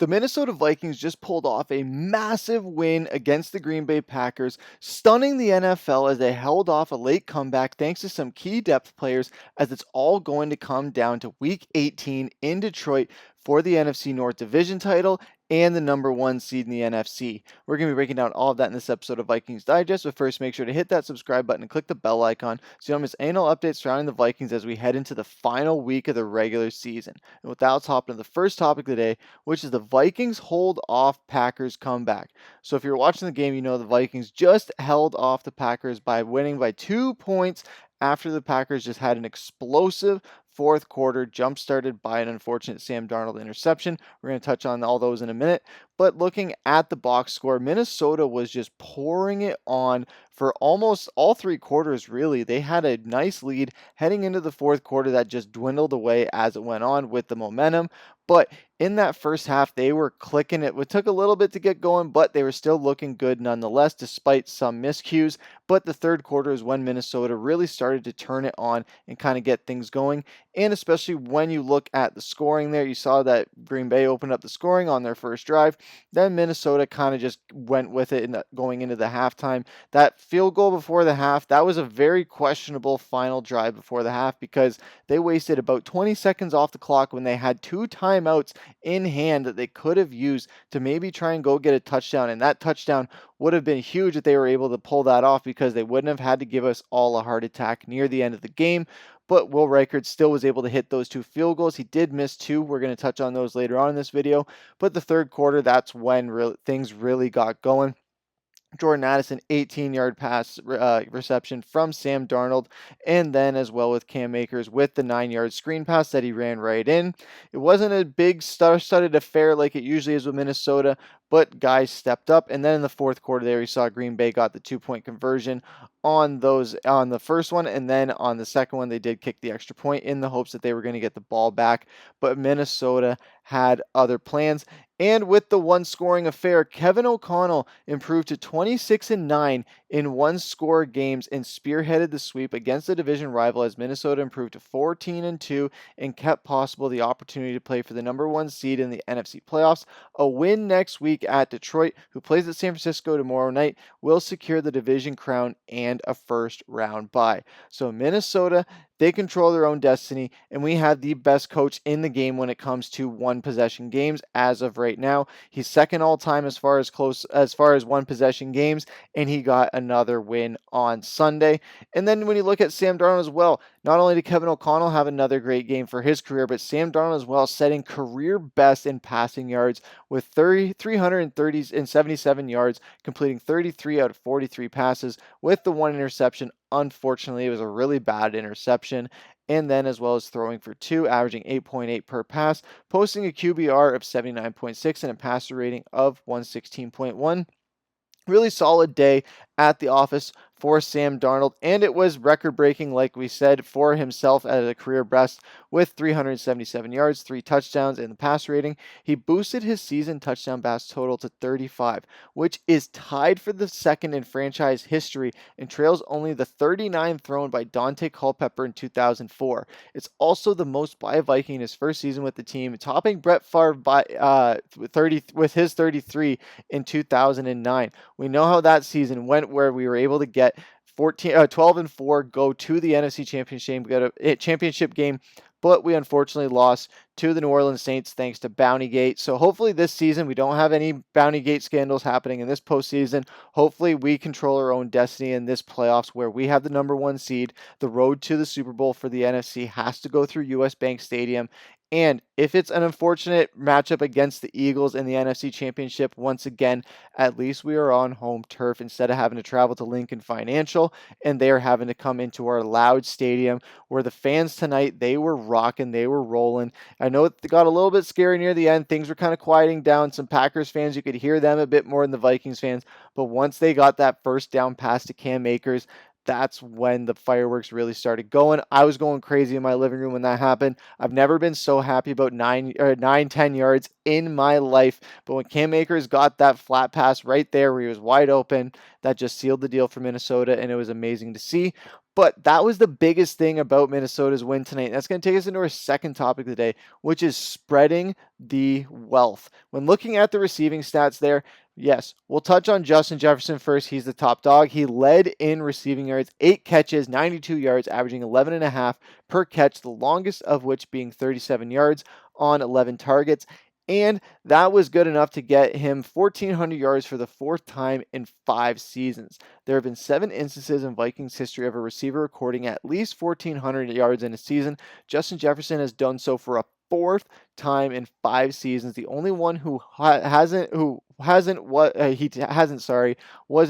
The Minnesota Vikings just pulled off a massive win against the Green Bay Packers, stunning the NFL as they held off a late comeback thanks to some key depth players, as it's all going to come down to Week 18 in Detroit for the NFC North Division title and the number one seed in the NFC. We're going to be breaking down all of that in this episode of Vikings Digest, but first make sure to hit that subscribe button and click the bell icon so you don't miss any updates surrounding the Vikings as we head into the final week of the regular season. And with that, let's hop into the first topic of the day, which is the Vikings hold off Packers comeback. So if you're watching the game, you know the Vikings just held off the Packers by winning by 2 points after the Packers just had an explosive fourth quarter, jump started by an unfortunate Sam Darnold interception. We're going to touch on all those in a minute. But looking at the box score, Minnesota was just pouring it on for almost all three quarters, really. They had a nice lead heading into the fourth quarter that just dwindled away as it went on with the momentum. But in that first half, they were clicking it. It took a little bit to get going, but they were still looking good nonetheless, despite some miscues. But the third quarter is when Minnesota really started to turn it on and kind of get things going. And especially when you look at the scoring there, you saw that Green Bay opened up the scoring on their first drive. Then Minnesota kind of just went with it going into the halftime. That field goal before the half, that was a very questionable final drive before the half because they wasted about 20 seconds off the clock when they had two timeouts in hand that they could have used to maybe try and go get a touchdown. And that touchdown would have been huge if they were able to pull that off because they wouldn't have had to give us all a heart attack near the end of the game. But Will Reichard still was able to hit those two field goals. He did miss two. We're going to touch on those later on in this video. But the third quarter, that's when things really got going. Jordan Addison, 18-yard pass reception from Sam Darnold, and then as well with Cam Akers with the 9-yard screen pass that he ran right in. It wasn't a big star-studded affair like it usually is with Minnesota, but guys stepped up. And then in the fourth quarter there, we saw Green Bay got the 2-point conversion on the first one, and then on the second one, they did kick the extra point in the hopes that they were going to get the ball back. But Minnesota had other plans. And with the one scoring affair, Kevin O'Connell improved to 26-9 in one-score games and spearheaded the sweep against the division rival as Minnesota improved to 14-2 and kept possible the opportunity to play for the number one seed in the NFC playoffs. A win next week at Detroit, who plays at San Francisco tomorrow night, will secure the division crown and a first-round bye. So Minnesota, they control their own destiny, and we have the best coach in the game when it comes to one-possession games as of right now. He's second all-time as far as one-possession games, and he got another win on Sunday. And then when you look at Sam Darnold as well, not only did Kevin O'Connell have another great game for his career, but Sam Darnold as well, setting career best in passing yards with 377 yards, completing 33 out of 43 passes with the one interception. Unfortunately, it was a really bad interception. And then as well as throwing for two, averaging 8.8 per pass, posting a QBR of 79.6 and a passer rating of 116.1. Really solid day at the office for Sam Darnold, and it was record-breaking, like we said, for himself at a career best with 377 yards, 3 touchdowns, and the pass rating. He boosted his season touchdown pass total to 35, which is tied for the second in franchise history and trails only the 39 thrown by Dante Culpepper in 2004. It's also the most by a Viking in his first season with the team, topping Brett Favre with his 33 in 2009. We know how that season went, where we were able to get 12-4, go to the NFC championship game, but we unfortunately lost to the New Orleans Saints thanks to Bountygate. So hopefully this season we don't have any Bountygate scandals happening in this postseason. Hopefully we control our own destiny in this playoffs where we have the number one seed. The road to the Super Bowl for the NFC has to go through US Bank Stadium. And if it's an unfortunate matchup against the Eagles in the NFC Championship, once again, at least we are on home turf instead of having to travel to Lincoln Financial, and they are having to come into our loud stadium where the fans tonight, they were rocking, they were rolling. I know it got a little bit scary near the end. Things were kind of quieting down. Some Packers fans, you could hear them a bit more than the Vikings fans, but once they got that first down pass to Cam Akers, that's when the fireworks really started going. I was going crazy in my living room when that happened. I've never been so happy about 10 yards in my life. But when Cam Akers got that flat pass right there where he was wide open, that just sealed the deal for Minnesota, and it was amazing to see. But that was the biggest thing about Minnesota's win tonight. And that's going to take us into our second topic of the day, which is spreading the wealth. When looking at the receiving stats there, yes, we'll touch on Justin Jefferson first. He's the top dog. He led in receiving yards, 8 catches, 92 yards, averaging 11.5 per catch, the longest of which being 37 yards on 11 targets. And that was good enough to get him 1,400 yards for the fourth time in 5 seasons. There have been 7 instances in Vikings history of a receiver recording at least 1,400 yards in a season. Justin Jefferson has done so for a fourth time in 5 seasons. The only one who hasn't was in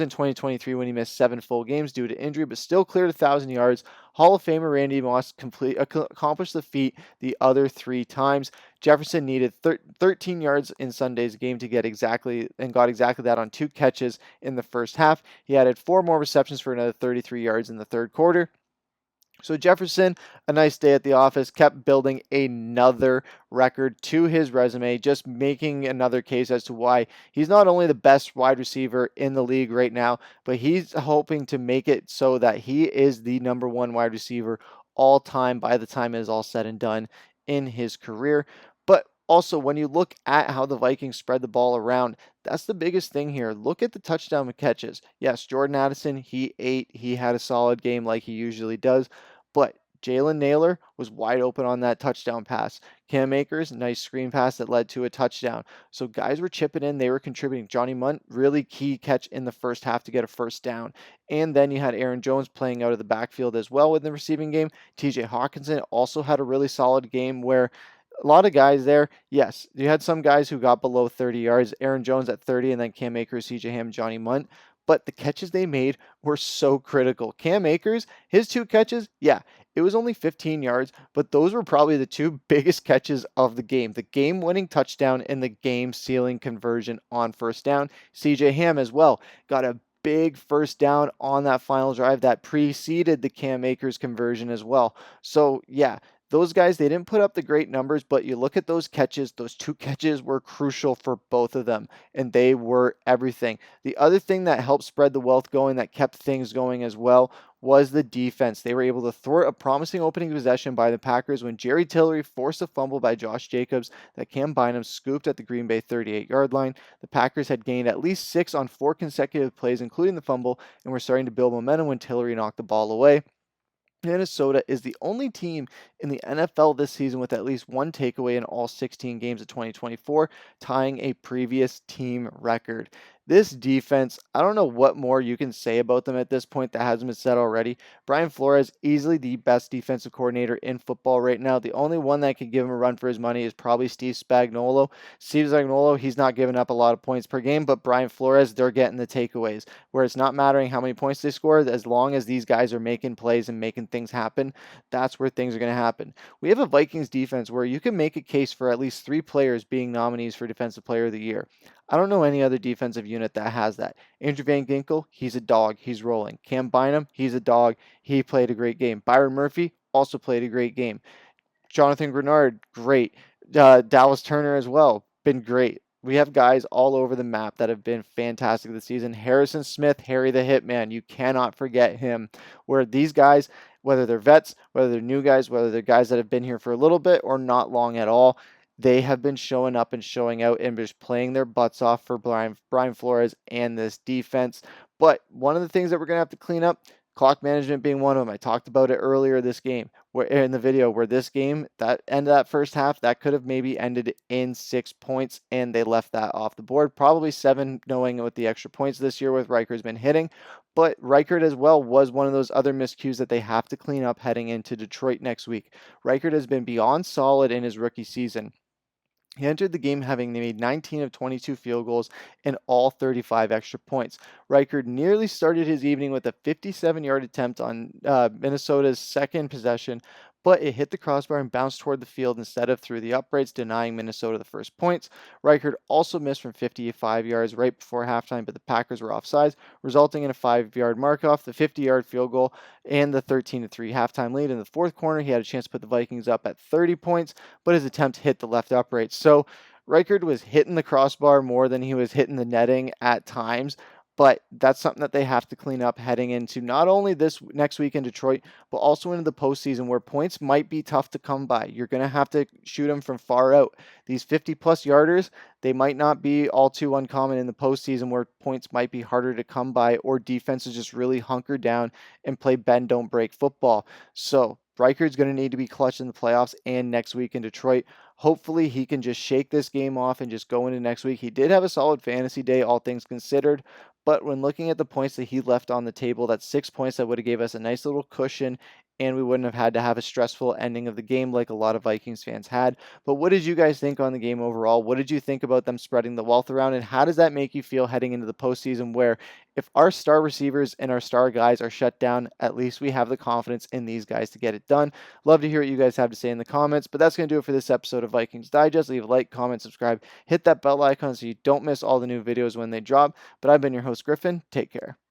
2023 when he missed 7 full games due to injury, but still cleared 1,000 yards. Hall of Famer Randy Moss accomplished the feat the other 3 times. Jefferson needed 13 yards in Sunday's game to got exactly that on 2 catches in the first half. He added 4 more receptions for another 33 yards in the third quarter. So Jefferson, a nice day at the office, kept building another record to his resume, just making another case as to why he's not only the best wide receiver in the league right now, but he's hoping to make it so that he is the number 1 wide receiver all time by the time it is all said and done in his career. But also, when you look at how the Vikings spread the ball around, that's the biggest thing here. Look at the touchdown catches. Yes, Jordan Addison, he had a solid game like he usually does, but Jalen Nailor was wide open on that touchdown pass. Cam Akers, nice screen pass that led to a touchdown. So guys were chipping in, they were contributing. Johnny Munt, really key catch in the first half to get a first down. And then you had Aaron Jones playing out of the backfield as well in the receiving game. TJ Hawkinson also had a really solid game where a lot of guys there. Yes, you had some guys who got below 30 yards. Aaron Jones at 30, and then Cam Akers, CJ Ham, Johnny Munt. But the catches they made were so critical. Cam Akers, his 2 catches, yeah, it was only 15 yards, but those were probably the 2 biggest catches of the game. The game-winning touchdown and the game-sealing conversion on first down. CJ Ham as well got a big first down on that final drive that preceded the Cam Akers conversion as well. So, yeah, those guys, they didn't put up the great numbers, but you look at those catches, those 2 catches were crucial for both of them, and they were everything. The other thing that helped spread the wealth going, that kept things going as well, was the defense. They were able to thwart a promising opening possession by the Packers when Jerry Tillery forced a fumble by Josh Jacobs that Cam Bynum scooped at the Green Bay 38-yard line. The Packers had gained at least 6 on 4 consecutive plays, including the fumble, and were starting to build momentum when Tillery knocked the ball away. Minnesota is the only team in the NFL this season with at least 1 takeaway in all 16 games of 2024, tying a previous team record. This defense, I don't know what more you can say about them at this point that hasn't been said already. Brian Flores, easily the best defensive coordinator in football right now. The only one that can give him a run for his money is probably Steve Spagnuolo. Steve Spagnuolo, he's not giving up a lot of points per game, but Brian Flores, they're getting the takeaways, where it's not mattering how many points they score, as long as these guys are making plays and making things happen, that's where things are going to happen. We have a Vikings defense where you can make a case for at least 3 players being nominees for Defensive Player of the Year. I don't know any other defensive unit that has that. Andrew Van Ginkel, he's a dog. He's rolling. Cam Bynum, he's a dog. He played a great game. Byron Murphy also played a great game. Jonathan Grenard, great. Dallas Turner as well, been great. We have guys all over the map that have been fantastic this season. Harrison Smith, Harry the Hitman, you cannot forget him. Where these guys, whether they're vets, whether they're new guys, whether they're guys that have been here for a little bit or not long at all, they have been showing up and showing out and just playing their butts off for Brian Flores and this defense. But one of the things that we're going to have to clean up, clock management being one of them. I talked about it earlier this game, where in the video, where this game, that end of that first half, that could have maybe ended in 6 points, and they left that off the board. Probably 7, knowing with the extra points this year with Reicher's been hitting. But Reichert as well was one of those other miscues that they have to clean up heading into Detroit next week. Reichert has been beyond solid in his rookie season. He entered the game having made 19 of 22 field goals and all 35 extra points. Reichert nearly started his evening with a 57-yard attempt on Minnesota's second possession, but it hit the crossbar and bounced toward the field instead of through the uprights, denying Minnesota the first points. Reichert also missed from 55 yards right before halftime, but the Packers were offsides, resulting in a 5-yard mark-off, the 50-yard field goal, and the 13-3 halftime lead. In the fourth quarter, he had a chance to put the Vikings up at 30 points, but his attempt hit the left upright. So Reichert was hitting the crossbar more than he was hitting the netting at times, But that's something that they have to clean up heading into not only this next week in Detroit, but also into the postseason where points might be tough to come by. You're going to have to shoot them from far out. These 50-plus yarders, they might not be all too uncommon in the postseason where points might be harder to come by or defenses just really hunker down and play bend, don't break football. So Reichard's going to need to be clutch in the playoffs and next week in Detroit. Hopefully he can just shake this game off and just go into next week. He did have a solid fantasy day, all things considered. But when looking at the points that he left on the table, that's 6 points that would have gave us a nice little cushion, and we wouldn't have had to have a stressful ending of the game like a lot of Vikings fans had. But what did you guys think on the game overall? What did you think about them spreading the wealth around, and how does that make you feel heading into the postseason where if our star receivers and our star guys are shut down, at least we have the confidence in these guys to get it done? Love to hear what you guys have to say in the comments, but that's going to do it for this episode of Vikings Digest. Leave a like, comment, subscribe, hit that bell icon so you don't miss all the new videos when they drop. But I've been your host, Griffen. Take care.